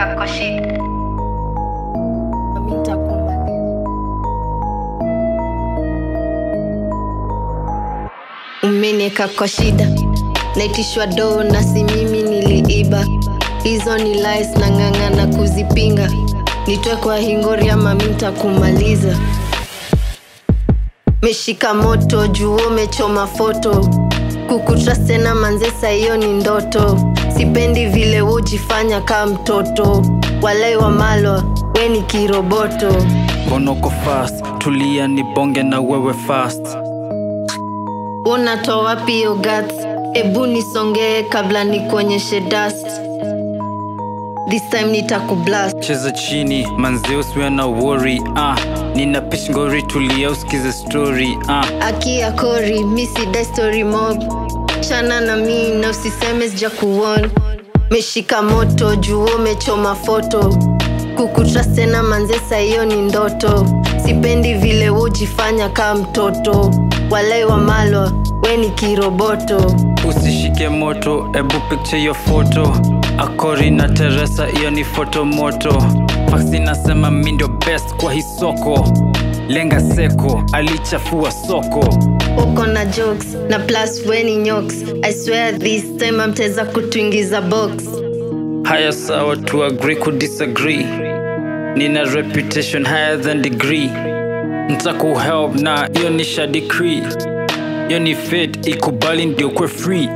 Umeniweka kwa shida. Umeniweka kwa shida. Naitishwa doo na si mimi niliiba. Hizo ni lies na ng'ang'ana kuzipinga. Nitoe kwa hingori ama mimi nitakumaliza. Meshika moto juu umechoma foto. Kukutrust tena manzesa hiyo ni ndoto. Sipendi vile ujifanya kama mtoto. Walai wa malwa, we ni kiroboto. Bonoko fast, tulia ni bonge na wewe fast. Unatoa wapi hiyo guts? Ebu nisongee kabla nikuonyeshe dust. This time nitakublast. Cheza chini, manze usiwe na worry. Nina pitch ngori, tulia usikize story. Akia kori, misi die story mob. Chana na mi na usiseme sija kuon. Meshika moto juu umechoma foto. Kukutrust tena manzesa hiyo ni ndoto. Sipendi vile ujifanya kama mtoto. Walai wa malwa, we ni kiroboto. Usishike moto, ebu picture your photo. Akori na Teresa hiyo ni photo moto. Faxi nasema mi ndio best kwa hii soko. Lenga seko, alichafua soko. Uko na jokes, na plus we ni nyoks. I swear this time amteza kutuingiza box. Haya sawa to agree ku disagree. Nina reputation higher than degree. Ntaku help na hiyo nisha decree. Hiyo ni fate ikubali ndio kwe free.